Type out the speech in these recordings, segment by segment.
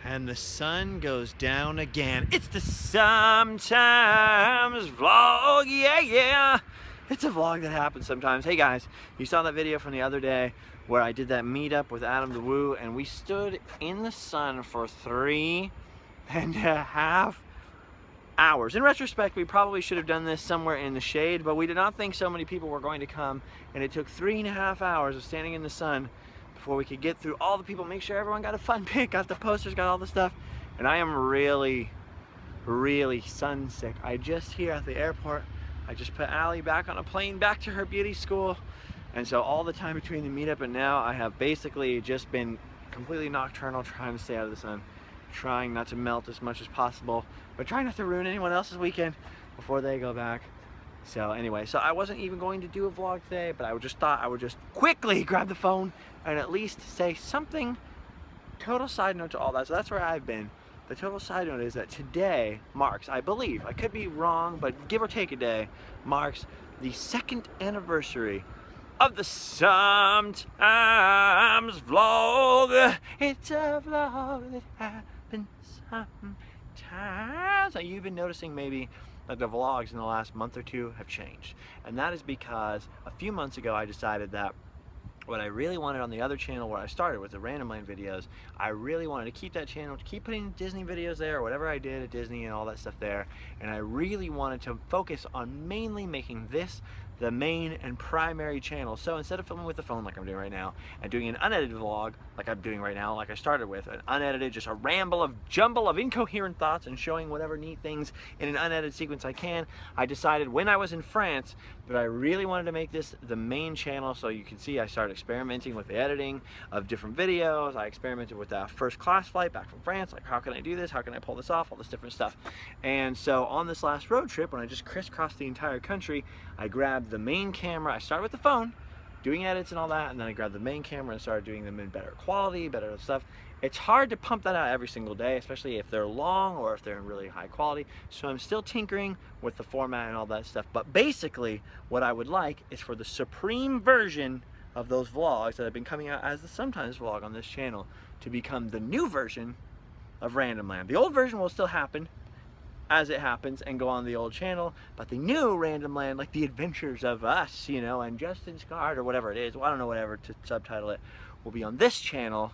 And the sun goes down again. It's the Sometimes Vlog, yeah. It's a vlog that happens sometimes. Hey guys, you saw that video from the other day where I did that meetup with Adam the Woo, and we stood in the sun for 3.5 hours. In retrospect, we probably should have done this somewhere in the shade, but we did not think so many people were going to come, and it took 3.5 hours of standing in the sun before we could get through all the people, make sure everyone got a fun pic, got the posters, got all the stuff. And I am really sun sick. I just here at the airport, I just put Allie back on a plane back to her beauty school. And so all the time between the meetup and now, I have basically just been completely nocturnal, trying to stay out of the sun, trying not to melt as much as possible, but trying not to ruin anyone else's weekend before they go back. So anyway, so I wasn't even going to do a vlog today, but I just thought I would just quickly grab the phone and at least say something. Total side note to all that. So that's where I've been. The total side note is that today marks, I believe, I could be wrong, but give or take a day, marks the 2nd anniversary of the Sometimes Vlog. It's a vlog that happens sometimes. Now, you've been noticing maybe that the vlogs in the last month or two have changed. And that is because a few months ago I decided that what I really wanted on the other channel where I started with the Randomland videos, I really wanted to keep that channel, to keep putting Disney videos there, or whatever I did at Disney and all that stuff there. And I really wanted to focus on mainly making this the main and primary channel. So instead of filming with the phone like I'm doing right now and doing an unedited vlog like I'm doing right now, like I started with, an unedited, just a jumble of incoherent thoughts and showing whatever neat things in an unedited sequence I can, I decided when I was in France that I really wanted to make this the main channel. So you can see I started experimenting with the editing of different videos. I experimented with that first class flight back from France, like how can I do this, how can I pull this off, all this different stuff. And so on this last road trip, when I just crisscrossed the entire country, I grabbed the main camera. I started with the phone, doing edits and all that, and then I grabbed the main camera and started doing them in better quality, better stuff. It's hard to pump that out every single day, especially if they're long or if they're in really high quality. So I'm still tinkering with the format and all that stuff. But basically, what I would like is for the supreme version of those vlogs that have been coming out as the Sometimes Vlog on this channel to become the new version of Randomland. The old version will still happen as it happens and go on the old channel, but the new Randomland, like the adventures of us, you know, and Justin Scott or whatever it is, well, I don't know, whatever to subtitle it, will be on this channel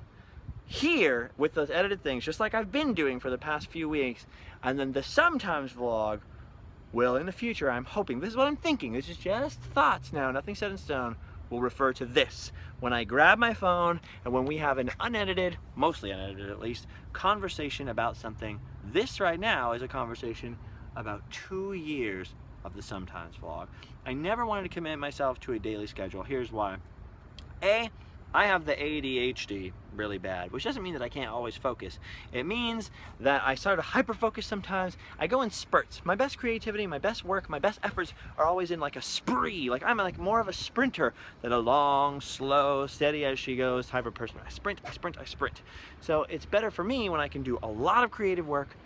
here with those edited things, just like I've been doing for the past few weeks. And then the Sometimes Vlog will, in the future, I'm hoping, this is what I'm thinking, this is just thoughts now, nothing set in stone, will refer to this when I grab my phone and when we have an unedited, mostly unedited at least, conversation about something. This right now is a conversation about 2 years of the Sometimes Vlog. I never wanted to commit myself to a daily schedule. Here's why. A, I have the ADHD really bad, which doesn't mean that I can't always focus. It means that I start to hyper-focus sometimes. I go in spurts. My best creativity, my best work, my best efforts are always in like a spree. Like I'm like more of a sprinter than a long, slow, steady as she goes type of person. I sprint, I sprint, I sprint. So it's better for me when I can do a lot of creative work,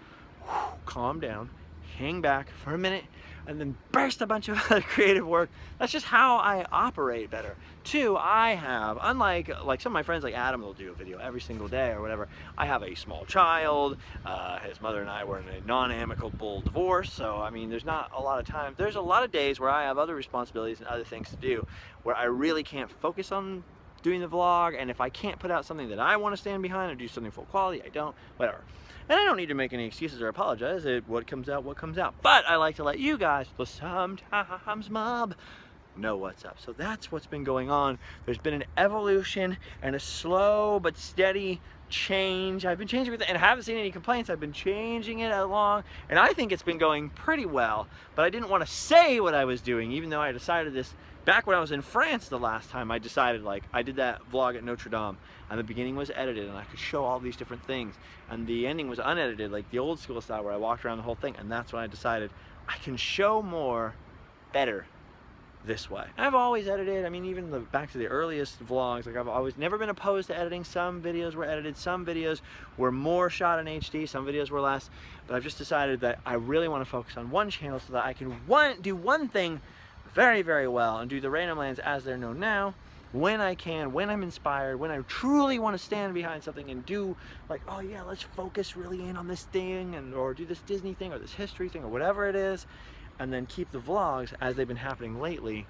calm down, hang back for a minute, and then burst a bunch of other creative work. That's just how I operate better. 2, I have, unlike like some of my friends like Adam will do a video every single day or whatever, I have a small child. His mother and I were in a non-amicable divorce, so I mean there's not a lot of time. There's a lot of days where I have other responsibilities and other things to do where I really can't focus on doing the vlog, and if I can't put out something that I want to stand behind or do something full quality, I don't, whatever. And I don't need to make any excuses or apologize. What comes out, what comes out. But I like to let you guys, the Sometimes mob, know what's up. So that's what's been going on. There's been an evolution and a slow but steady change. I've been changing with it and I haven't seen any complaints. I've been changing it along and I think it's been going pretty well. But I didn't want to say what I was doing, even though I decided this back when I was in France the last time. I decided, like, I did that vlog at Notre Dame and the beginning was edited and I could show all these different things and the ending was unedited, like the old school style where I walked around the whole thing. And that's when I decided I can show more better this way. I've always edited. I mean, even back to the earliest vlogs, like I've always never been opposed to editing. Some videos were edited, some videos were more shot in HD, some videos were less, but I've just decided that I really want to focus on one channel so that I can do one thing very, very well and do the Randomlands as they're known now, when I can, when I'm inspired, when I truly want to stand behind something and do like, oh yeah, let's focus really in on this thing, and or do this Disney thing or this history thing or whatever it is, and then keep the vlogs as they've been happening lately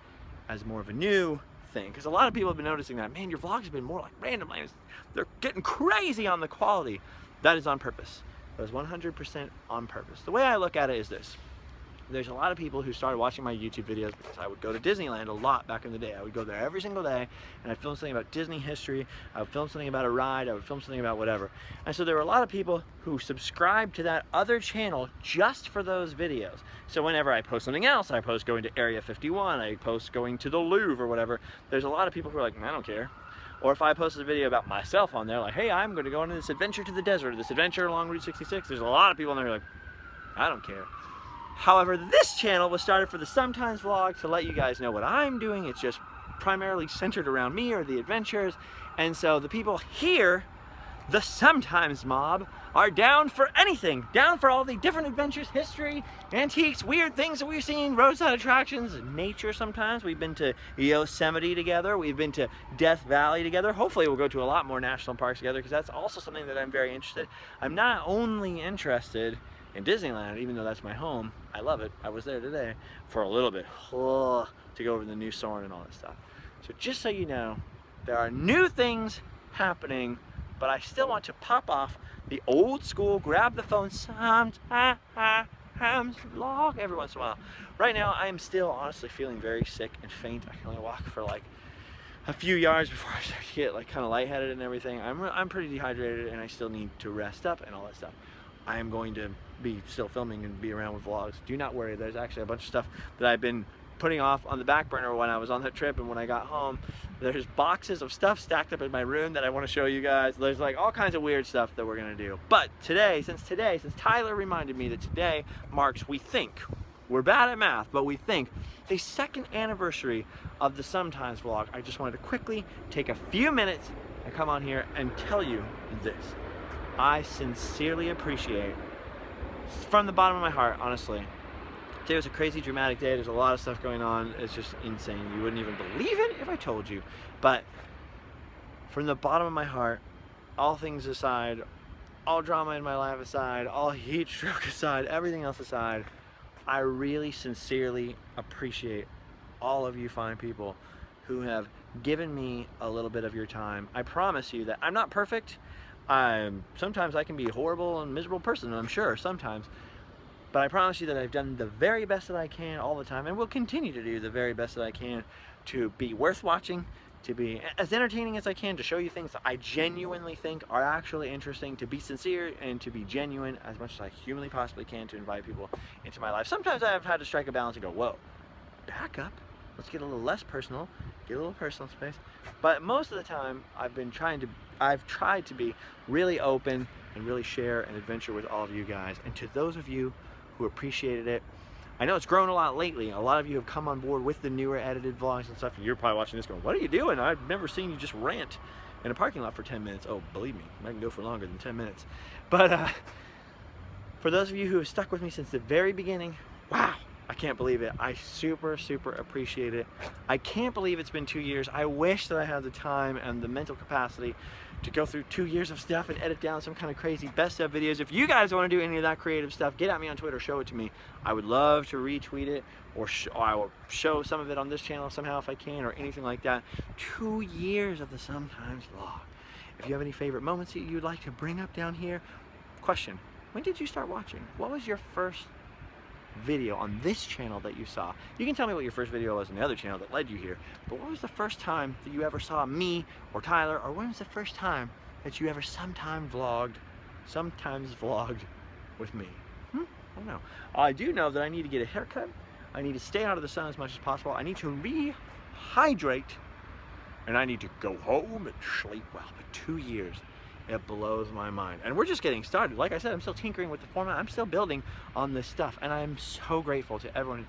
as more of a new thing. Because a lot of people have been noticing that, man, your vlogs have been more like Random Lands. They're getting crazy on the quality. That is on purpose. That is 100% on purpose. The way I look at it is this. There's a lot of people who started watching my YouTube videos because I would go to Disneyland a lot back in the day. I would go there every single day, and I'd film something about Disney history, I would film something about a ride, I would film something about whatever. And so there were a lot of people who subscribed to that other channel just for those videos. So whenever I post something else, I post going to Area 51, I post going to the Louvre or whatever, there's a lot of people who are like, I don't care. Or if I posted a video about myself on there, like, hey, I'm going to go on this adventure to the desert, or this adventure along Route 66, there's a lot of people on there who are like, I don't care. However, this channel was started for the Sometimes vlog to let you guys know what I'm doing. It's just primarily centered around me or the adventures. And so the people here, the Sometimes mob, are down for anything. Down for all the different adventures, history, antiques, weird things that we've seen, roadside attractions, nature sometimes. We've been to Yosemite together. We've been to Death Valley together. Hopefully we'll go to a lot more national parks together, because that's also something that I'm very interested in. I'm not only interested in Disneyland, even though that's my home. I love it. I was there today for a little bit to go over the new Soarin' and all that stuff. So just so you know, there are new things happening, but I still want to pop off the old school, grab the phone sometimes vlog every once in a while. Right now, I am still honestly feeling very sick and faint. I can only walk for like a few yards before I start to get like kind of lightheaded and everything. I'm pretty dehydrated, and I still need to rest up and all that stuff. I am going to be still filming and be around with vlogs. Do not worry, there's actually a bunch of stuff that I've been putting off on the back burner when I was on that trip, and when I got home, there's boxes of stuff stacked up in my room that I want to show you guys. There's like all kinds of weird stuff that we're gonna do. But today, since Tyler reminded me that today marks, we think, we're bad at math, but we think, the 2nd anniversary of the Sometimes vlog, I just wanted to quickly take a few minutes and come on here and tell you this. I sincerely appreciate, from the bottom of my heart, honestly. Today was a crazy dramatic day. There's a lot of stuff going on. It's just insane. You wouldn't even believe it if I told you. But from the bottom of my heart, all things aside, all drama in my life aside, all heat stroke aside, everything else aside, I really sincerely appreciate all of you fine people who have given me a little bit of your time. I promise you that I'm not perfect. Sometimes I can be a horrible and miserable person, I'm sure, sometimes. But I promise you that I've done the very best that I can all the time, and will continue to do the very best that I can to be worth watching, to be as entertaining as I can, to show you things that I genuinely think are actually interesting, to be sincere and to be genuine as much as I humanly possibly can, to invite people into my life. Sometimes I've had to strike a balance and go, whoa, back up. Let's get a little less personal, get a little personal space. But most of the time, I've tried to be really open and really share an adventure with all of you guys. And to those of you who appreciated it, I know it's grown a lot lately. A lot of you have come on board with the newer edited vlogs and stuff, and you're probably watching this going, what are you doing? I've never seen you just rant in a parking lot for 10 minutes. Oh, believe me, I can go for longer than 10 minutes. But for those of you who have stuck with me since the very beginning, wow, I can't believe it. I super, super appreciate it. I can't believe it's been 2 years. I wish that I had the time and the mental capacity to go through 2 years of stuff and edit down some kind of crazy best of videos. If you guys want to do any of that creative stuff, get at me on Twitter, show it to me. I would love to retweet it, or I will show some of it on this channel somehow if I can, or anything like that. 2 years of the Sometimes vlog. If you have any favorite moments that you'd like to bring up down here, question, when did you start watching? What was your first video on this channel that you saw? You can tell me what your first video was on the other channel that led you here, but what was the first time that you ever saw me or Tyler, or when was the first time that you ever sometimes vlogged with me? I don't know. I do know that I need to get a haircut. I need to stay out of the sun as much as possible. I need to rehydrate, and I need to go home and sleep well. But 2 years, it blows my mind. And we're just getting started. Like I said, I'm still tinkering with the format. I'm still building on this stuff. And I'm so grateful to everyone,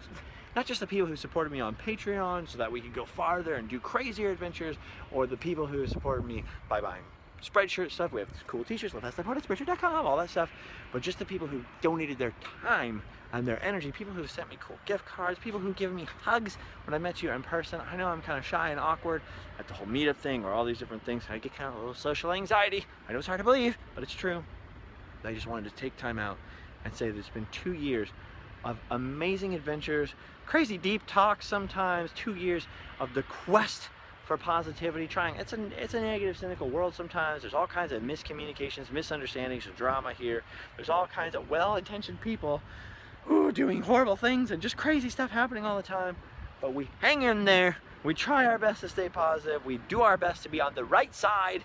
not just the people who supported me on Patreon so that we could go farther and do crazier adventures, or the people who supported me by buying Spreadshirt stuff, we have cool t-shirts, Spreadshirt.com, all that stuff. But just the people who donated their time and their energy, people who sent me cool gift cards, people who give me hugs when I met you in person. I know I'm kind of shy and awkward at the whole meetup thing or all these different things. I get kind of a little social anxiety. I know it's hard to believe, but it's true. I just wanted to take time out and say that it's been 2 years of amazing adventures, crazy deep talks sometimes, 2 years of the quest for positivity, trying, it's a negative, cynical world sometimes. There's all kinds of miscommunications, misunderstandings, drama here. There's all kinds of well-intentioned people doing horrible things and just crazy stuff happening all the time. But we hang in there, we try our best to stay positive, we do our best to be on the right side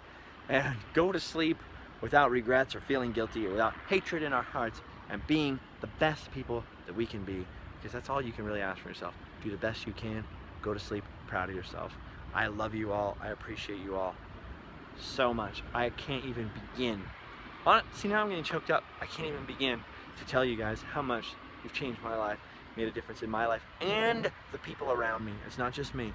and go to sleep without regrets or feeling guilty or without hatred in our hearts, and being the best people that we can be, because that's all you can really ask for yourself. Do the best you can, go to sleep proud of yourself. I love you all, I appreciate you all so much. I can't even begin. See, now I'm getting choked up. I can't even begin to tell you guys how much you've changed my life, made a difference in my life and the people around me. It's not just me.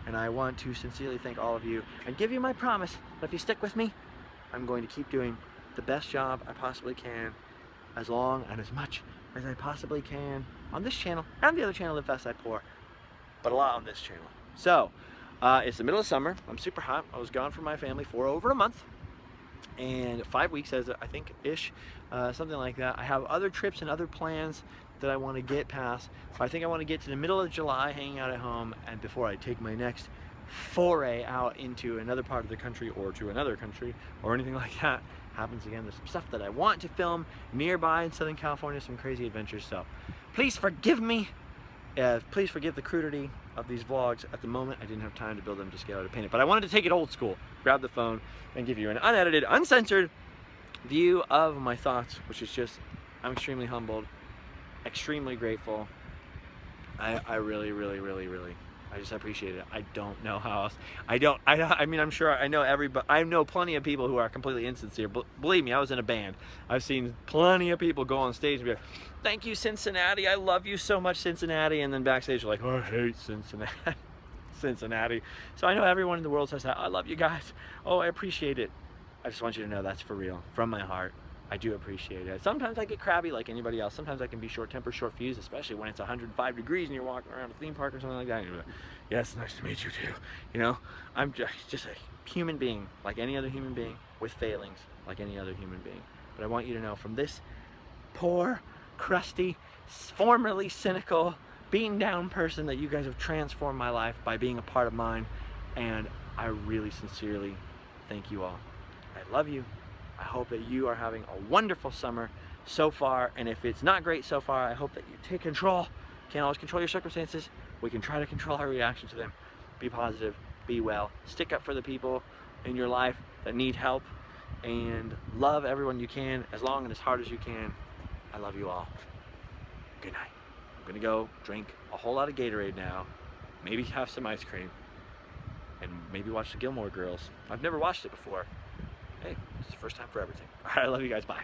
And I want to sincerely thank all of you and give you my promise that if you stick with me, I'm going to keep doing the best job I possibly can, as long and as much as I possibly can on this channel and the other channel, Live Fast Die Poor, but a lot on this channel. So, it's the middle of summer. I'm super hot. I was gone from my family for over a month and 5 weeks, as I think ish, something like that. I have other trips and other plans that I want to get past. But I think I want to get to the middle of July, hanging out at home, and before I take my next foray out into another part of the country or to another country or anything like that happens again. There's some stuff that I want to film nearby in Southern California, some crazy adventures. So please forgive me. Please forgive the crudity of these vlogs. At the moment, I didn't have time to build them, just get out of paint it. But I wanted to take it old school, grab the phone and give you an unedited, uncensored view of my thoughts, which is just, I'm extremely humbled, extremely grateful. I really, I just appreciate it. I don't know how else. I mean, I'm sure I know everybody. I know plenty of people who are completely insincere. Believe me, I was in a band. I've seen plenty of people go on stage and be like, "Thank you, Cincinnati. I love you so much, Cincinnati." And then backstage, they're like, "Oh, I hate Cincinnati." Cincinnati. So I know everyone in the world says that. I love you guys. Oh, I appreciate it. I just want you to know that's for real, from my heart. I do appreciate it. Sometimes I get crabby like anybody else. Sometimes I can be short-tempered, short-fused, especially when it's 105 degrees and you're walking around a theme park or something like that. And you're like, yes, nice to meet you too. You know, I'm just a human being like any other human being with failings like any other human being. But I want you to know, from this poor, crusty, formerly cynical, beaten down person, that you guys have transformed my life by being a part of mine. And I really sincerely thank you all. I love you. I hope that you are having a wonderful summer so far, and if it's not great so far, I hope that you take control. Can't always control your circumstances. We can try to control our reaction to them. Be positive, be well, stick up for the people in your life that need help, and love everyone you can as long and as hard as you can. I love you all. Good night. I'm gonna go drink a whole lot of Gatorade now, maybe have some ice cream, and maybe watch the Gilmore Girls. I've never watched it before. Hey, it's the first time for everything. All right, I love you guys. Bye.